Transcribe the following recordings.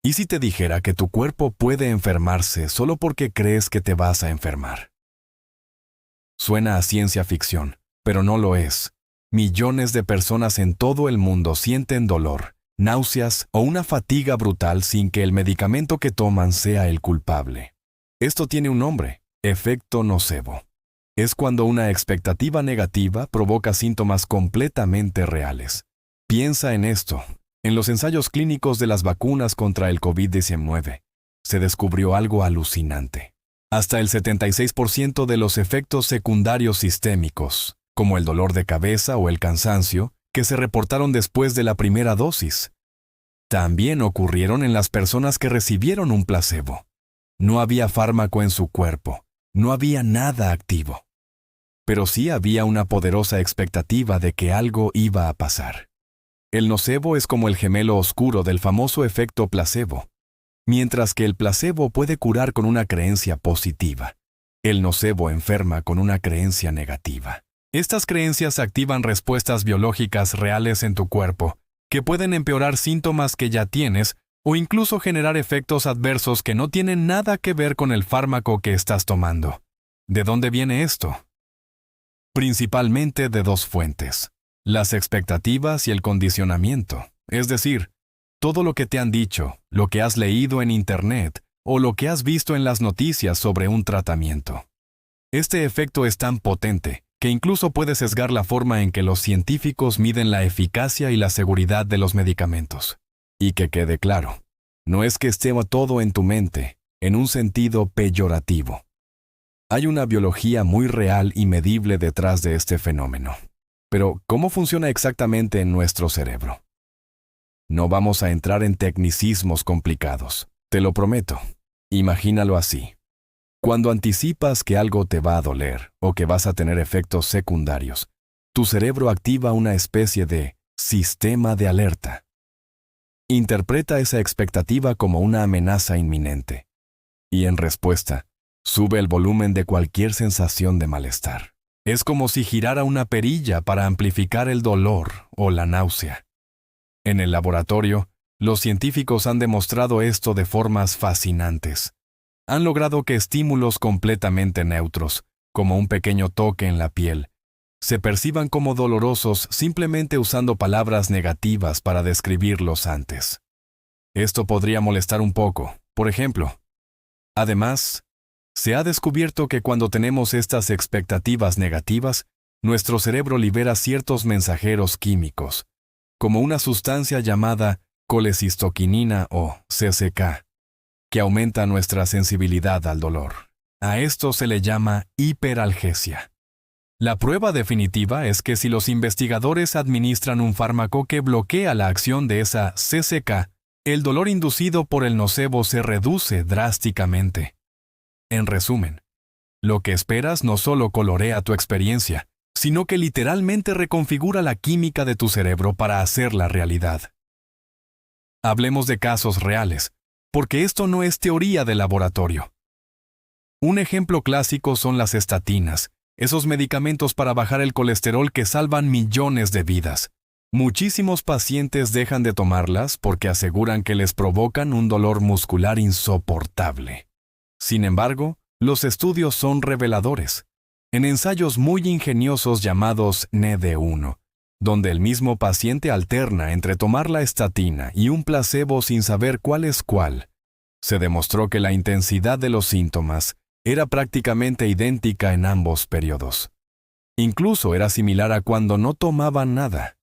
¿Y si te dijera que tu cuerpo puede enfermarse solo porque crees que te vas a enfermar? Suena a ciencia ficción, pero no lo es. Millones de personas en todo el mundo sienten dolor, náuseas o una fatiga brutal sin que el medicamento que toman sea el culpable. Esto tiene un nombre: efecto nocebo. Es cuando una expectativa negativa provoca síntomas completamente reales. Piensa en esto. En los ensayos clínicos de las vacunas contra el COVID-19, se descubrió algo alucinante. Hasta el 76% de los efectos secundarios sistémicos, como el dolor de cabeza o el cansancio, que se reportaron después de la primera dosis, también ocurrieron en las personas que recibieron un placebo. No había fármaco en su cuerpo, no había nada activo. Pero sí había una poderosa expectativa de que algo iba a pasar. El nocebo es como el gemelo oscuro del famoso efecto placebo. Mientras que el placebo puede curar con una creencia positiva, el nocebo enferma con una creencia negativa. Estas creencias activan respuestas biológicas reales en tu cuerpo, que pueden empeorar síntomas que ya tienes o incluso generar efectos adversos que no tienen nada que ver con el fármaco que estás tomando. ¿De dónde viene esto? Principalmente de dos fuentes: las expectativas y el condicionamiento, es decir, todo lo que te han dicho, lo que has leído en Internet o lo que has visto en las noticias sobre un tratamiento. Este efecto es tan potente que incluso puede sesgar la forma en que los científicos miden la eficacia y la seguridad de los medicamentos. Y que quede claro, no es que esté todo en tu mente, en un sentido peyorativo. Hay una biología muy real y medible detrás de este fenómeno. Pero, ¿cómo funciona exactamente en nuestro cerebro? No vamos a entrar en tecnicismos complicados, te lo prometo. Imagínalo así. Cuando anticipas que algo te va a doler o que vas a tener efectos secundarios, tu cerebro activa una especie de sistema de alerta. Interpreta esa expectativa como una amenaza inminente. Y en respuesta, sube el volumen de cualquier sensación de malestar. Es como si girara una perilla para amplificar el dolor o la náusea. En el laboratorio, los científicos han demostrado esto de formas fascinantes. Han logrado que estímulos completamente neutros, como un pequeño toque en la piel, se perciban como dolorosos simplemente usando palabras negativas para describirlos antes. Esto podría molestar un poco, por ejemplo. Además, se ha descubierto que cuando tenemos estas expectativas negativas, nuestro cerebro libera ciertos mensajeros químicos, como una sustancia llamada colecistoquinina o CCK, que aumenta nuestra sensibilidad al dolor. A esto se le llama hiperalgesia. La prueba definitiva es que si los investigadores administran un fármaco que bloquea la acción de esa CCK, el dolor inducido por el nocebo se reduce drásticamente. En resumen, lo que esperas no solo colorea tu experiencia, sino que literalmente reconfigura la química de tu cerebro para hacerla realidad. Hablemos de casos reales, porque esto no es teoría de laboratorio. Un ejemplo clásico son las estatinas, esos medicamentos para bajar el colesterol que salvan millones de vidas. Muchísimos pacientes dejan de tomarlas porque aseguran que les provocan un dolor muscular insoportable. Sin embargo, los estudios son reveladores. En ensayos muy ingeniosos llamados NED1, donde el mismo paciente alterna entre tomar la estatina y un placebo sin saber cuál es cuál, se demostró que la intensidad de los síntomas era prácticamente idéntica en ambos periodos. Incluso era similar a cuando no tomaban nada.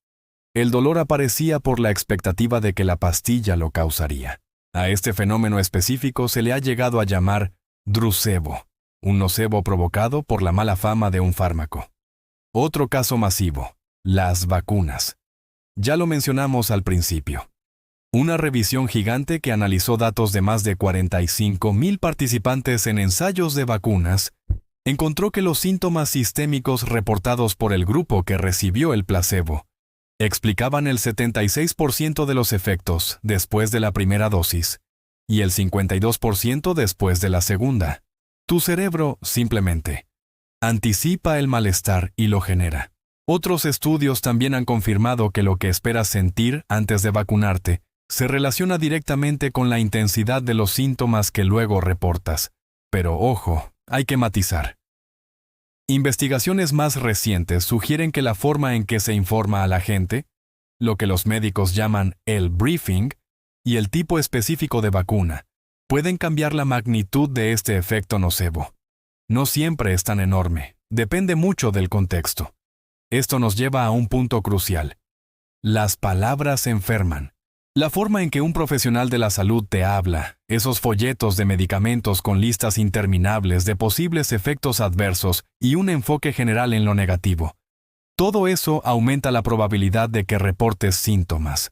El dolor aparecía por la expectativa de que la pastilla lo causaría. A este fenómeno específico se le ha llegado a llamar drucebo, un nocebo provocado por la mala fama de un fármaco. Otro caso masivo, las vacunas. Ya lo mencionamos al principio. Una revisión gigante que analizó datos de más de 45,000 participantes en ensayos de vacunas encontró que los síntomas sistémicos reportados por el grupo que recibió el placebo explicaban el 76% de los efectos después de la primera dosis y el 52% después de la segunda. Tu cerebro, simplemente, anticipa el malestar y lo genera. Otros estudios también han confirmado que lo que esperas sentir antes de vacunarte se relaciona directamente con la intensidad de los síntomas que luego reportas. Pero ojo, hay que matizar. Investigaciones más recientes sugieren que la forma en que se informa a la gente, lo que los médicos llaman el briefing, y el tipo específico de vacuna, pueden cambiar la magnitud de este efecto nocebo. No siempre es tan enorme, depende mucho del contexto. Esto nos lleva a un punto crucial. Las palabras enferman. La forma en que un profesional de la salud te habla, esos folletos de medicamentos con listas interminables de posibles efectos adversos y un enfoque general en lo negativo. Todo eso aumenta la probabilidad de que reportes síntomas.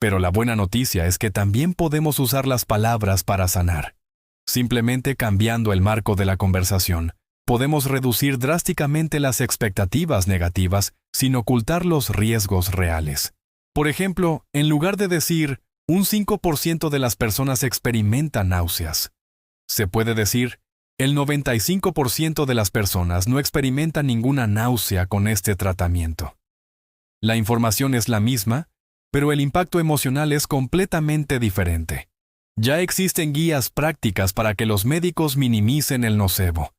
Pero la buena noticia es que también podemos usar las palabras para sanar. Simplemente cambiando el marco de la conversación, podemos reducir drásticamente las expectativas negativas sin ocultar los riesgos reales. Por ejemplo, en lugar de decir, un 5% de las personas experimentan náuseas, se puede decir, el 95% de las personas no experimentan ninguna náusea con este tratamiento. La información es la misma, pero el impacto emocional es completamente diferente. Ya existen guías prácticas para que los médicos minimicen el nocebo.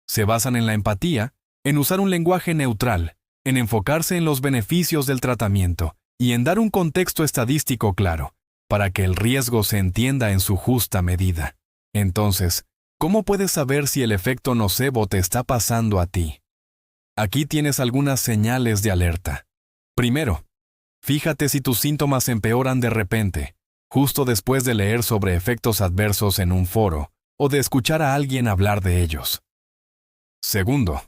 Se basan en la empatía, en usar un lenguaje neutral, en enfocarse en los beneficios del tratamiento y en dar un contexto estadístico claro, para que el riesgo se entienda en su justa medida. Entonces, ¿cómo puedes saber si el efecto nocebo te está pasando a ti? Aquí tienes algunas señales de alerta. Primero, fíjate si tus síntomas empeoran de repente, justo después de leer sobre efectos adversos en un foro o de escuchar a alguien hablar de ellos. Segundo,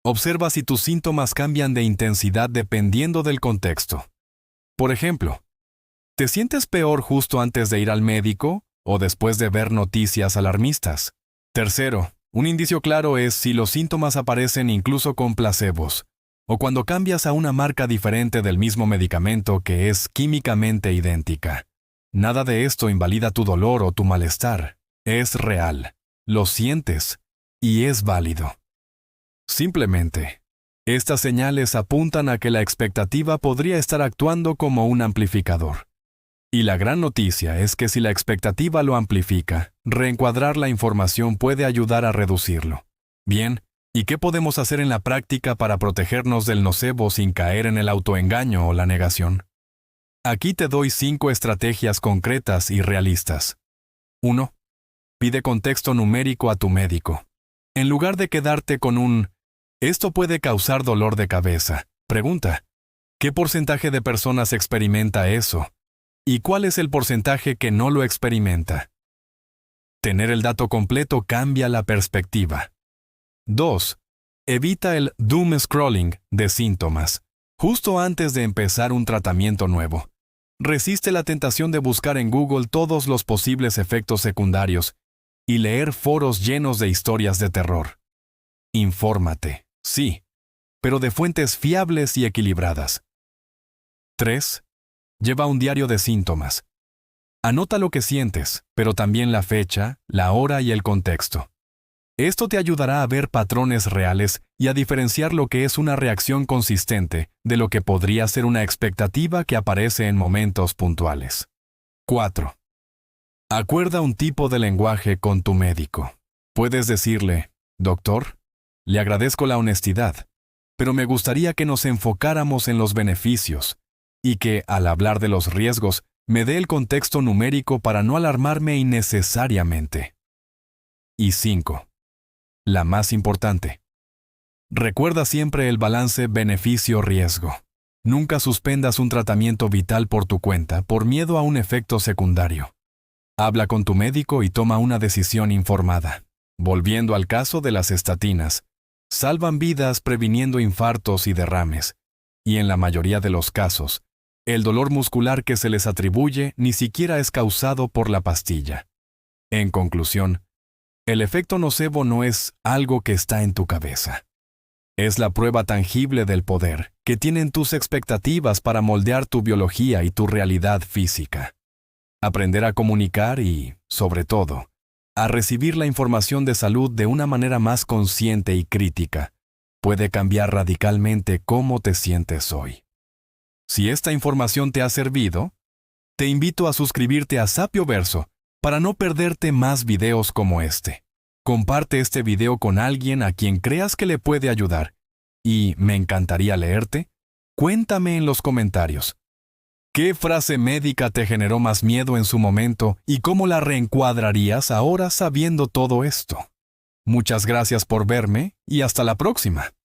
observa si tus síntomas cambian de intensidad dependiendo del contexto. Por ejemplo, ¿te sientes peor justo antes de ir al médico o después de ver noticias alarmistas? Tercero, un indicio claro es si los síntomas aparecen incluso con placebos, o cuando cambias a una marca diferente del mismo medicamento que es químicamente idéntica. Nada de esto invalida tu dolor o tu malestar. Es real, lo sientes, y es válido. Simplemente, estas señales apuntan a que la expectativa podría estar actuando como un amplificador. Y la gran noticia es que si la expectativa lo amplifica, reencuadrar la información puede ayudar a reducirlo. Bien, ¿y qué podemos hacer en la práctica para protegernos del nocebo sin caer en el autoengaño o la negación? Aquí te doy 5 estrategias concretas y realistas. 1. Pide contexto numérico a tu médico. En lugar de quedarte con un «esto puede causar dolor de cabeza», pregunta ¿qué porcentaje de personas experimenta eso? ¿Y cuál es el porcentaje que no lo experimenta? Tener el dato completo cambia la perspectiva. 2. Evita el doom scrolling de síntomas. Justo antes de empezar un tratamiento nuevo, resiste la tentación de buscar en Google todos los posibles efectos secundarios y leer foros llenos de historias de terror. Infórmate, sí, pero de fuentes fiables y equilibradas. 3. Lleva un diario de síntomas. Anota lo que sientes, pero también la fecha, la hora y el contexto. Esto te ayudará a ver patrones reales y a diferenciar lo que es una reacción consistente de lo que podría ser una expectativa que aparece en momentos puntuales. 4. Acuerda un tipo de lenguaje con tu médico. Puedes decirle, «Doctor, le agradezco la honestidad, pero me gustaría que nos enfocáramos en los beneficios y que, al hablar de los riesgos, me dé el contexto numérico para no alarmarme innecesariamente». Y 5. La más importante. Recuerda siempre el balance beneficio-riesgo. Nunca suspendas un tratamiento vital por tu cuenta por miedo a un efecto secundario. Habla con tu médico y toma una decisión informada. Volviendo al caso de las estatinas, salvan vidas previniendo infartos y derrames, y en la mayoría de los casos, el dolor muscular que se les atribuye ni siquiera es causado por la pastilla. En conclusión, el efecto nocebo no es algo que está en tu cabeza. Es la prueba tangible del poder que tienen tus expectativas para moldear tu biología y tu realidad física. Aprender a comunicar y, sobre todo, a recibir la información de salud de una manera más consciente y crítica puede cambiar radicalmente cómo te sientes hoy. Si esta información te ha servido, Te invito a suscribirte a Sapio Verso para no perderte más videos como este. Comparte este video con alguien a quien creas que le puede ayudar. Y me encantaría leerte. Cuéntame en los comentarios. ¿Qué frase médica te generó más miedo en su momento y cómo la reencuadrarías ahora sabiendo todo esto? Muchas gracias por verme y hasta la próxima.